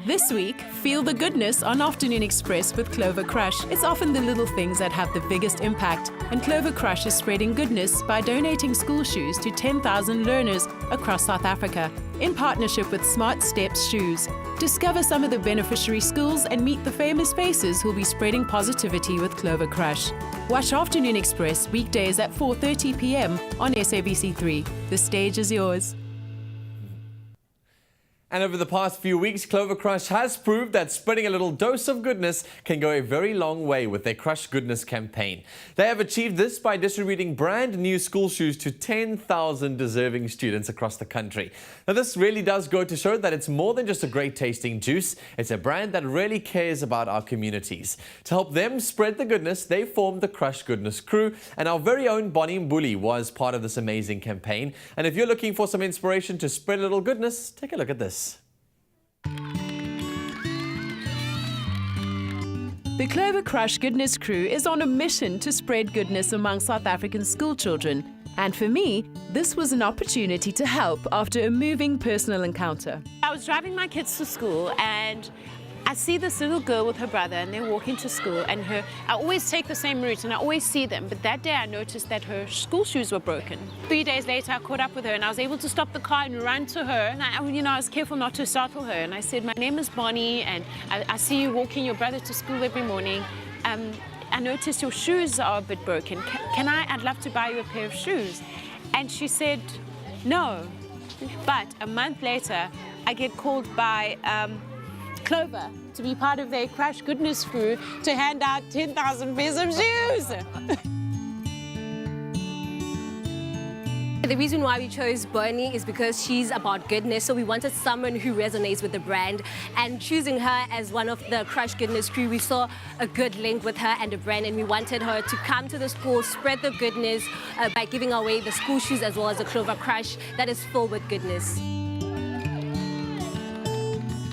This week, feel the goodness on Afternoon Express with Clover Crush. It's often the little things that have the biggest impact, and Clover Crush is spreading goodness by donating school shoes to 10,000 learners across South Africa in partnership with Smart Steps Shoes. Discover some of the beneficiary schools and meet the famous faces who'll be spreading positivity with Clover Crush. Watch Afternoon Express weekdays at 4:30 p.m. on SABC3. The stage is yours. And over the past few weeks, Clover Crush has proved that spreading a little dose of goodness can go a very long way with their KrushGoodness campaign. They have achieved this by distributing brand new school shoes to 10,000 deserving students across the country. Now, this really does go to show that it's more than just a great tasting juice. It's a brand that really cares about our communities. To help them spread the goodness, they formed the KrushGoodness crew, and our very own Mbuli was part of this amazing campaign. And if you're looking for some inspiration to spread a little goodness, take a look at this. The Clover KrushGoodness crew is on a mission to spread goodness among South African school children. And for me, this was an opportunity to help after a moving personal encounter. I was driving my kids to school and I see this little girl with her brother and they're walking to school, and I always take the same route and I always see them, but that day I noticed that her school shoes were broken. 3 days later I caught up with her and I was able to stop the car and run to her, and I was careful not to startle her, and I said, "My name is Bonnie and I see you walking your brother to school every morning. I noticed your shoes are a bit broken. I'd love to buy you a pair of shoes." And she said, "No." But a month later I get called by Clover to be part of their KrushGoodness crew to hand out 10,000 pairs of shoes. The reason why we chose Bonnie is because she's about goodness, so we wanted someone who resonates with the brand, and choosing her as one of the KrushGoodness crew, we saw a good link with her and the brand, and we wanted her to come to the school, spread the goodness by giving away the school shoes as well as the Clover Crush that is filled with goodness.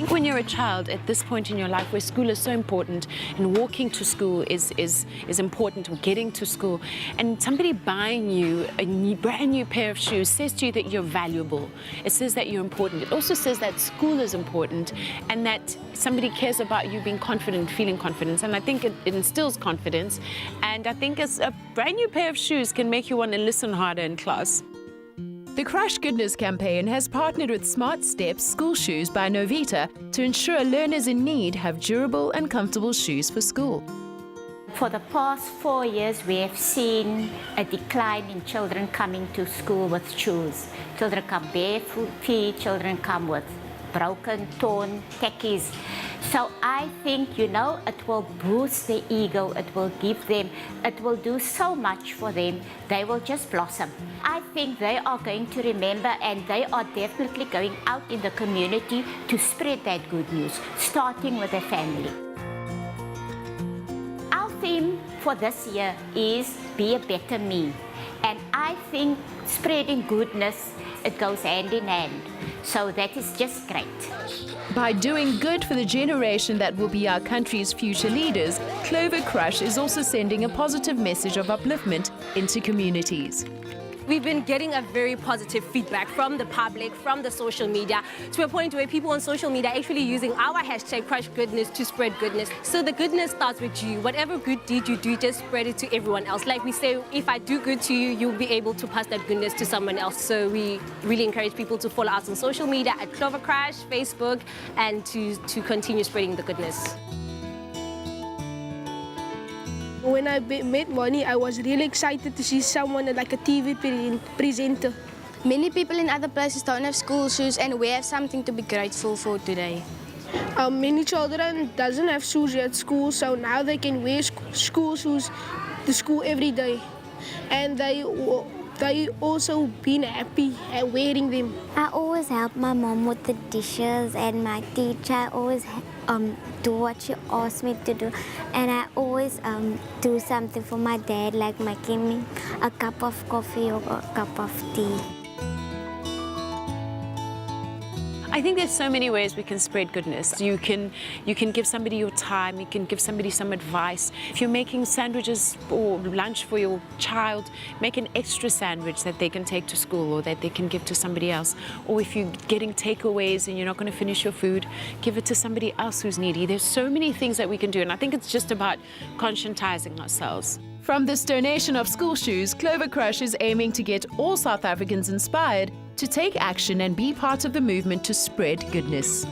When you're a child at this point in your life where school is so important and walking to school is important, or getting to school, and somebody buying you a brand new pair of shoes says to you that you're valuable. It says that you're important. It also says that school is important and that somebody cares about you being confident, feeling confidence, and I think it instills confidence, and I think a brand new pair of shoes can make you want to listen harder in class. The KrushGoodness campaign has partnered with Smart Steps School Shoes by Novita to ensure learners in need have durable and comfortable shoes for school. For the past 4 years, we have seen a decline in children coming to school with shoes. Children come barefoot feet, children come with broken, torn tackies. So I think, it will boost their ego, it will do so much for them, they will just blossom. I think they are going to remember, and they are definitely going out in the community to spread that good news, starting with their family. Our theme for this year is Be a Better Me. And I think spreading goodness, it goes hand in hand. So that is just great. By doing good for the generation that will be our country's future leaders, Clover Crush is also sending a positive message of upliftment into communities. We've been getting a very positive feedback from the public, from the social media, to a point where people on social media are actually using our hashtag KrushGoodness to spread goodness. So the goodness starts with you. Whatever good deed you do, just spread it to everyone else. Like we say, if I do good to you, you'll be able to pass that goodness to someone else. So we really encourage people to follow us on social media at Clover Crush, Facebook, and to continue spreading the goodness. When I met Bonnie, I was really excited to see someone like a TV presenter. Many people in other places don't have school shoes, and we have something to be grateful for today. Many children doesn't have shoes at school, so now they can wear school shoes to school every day. And they also been happy at wearing them. I always help my mom with the dishes, and my teacher always do what she asks me to do, and I always do something for my dad, like making me a cup of coffee or a cup of tea. I think there's so many ways we can spread goodness. You can give somebody your time, you can give somebody some advice. If you're making sandwiches or lunch for your child, make an extra sandwich that they can take to school or that they can give to somebody else. Or if you're getting takeaways and you're not going to finish your food, give it to somebody else who's needy. There's so many things that we can do, and I think it's just about conscientizing ourselves. From this donation of school shoes, Clover Crush is aiming to get all South Africans inspired to take action and be part of the movement to spread goodness.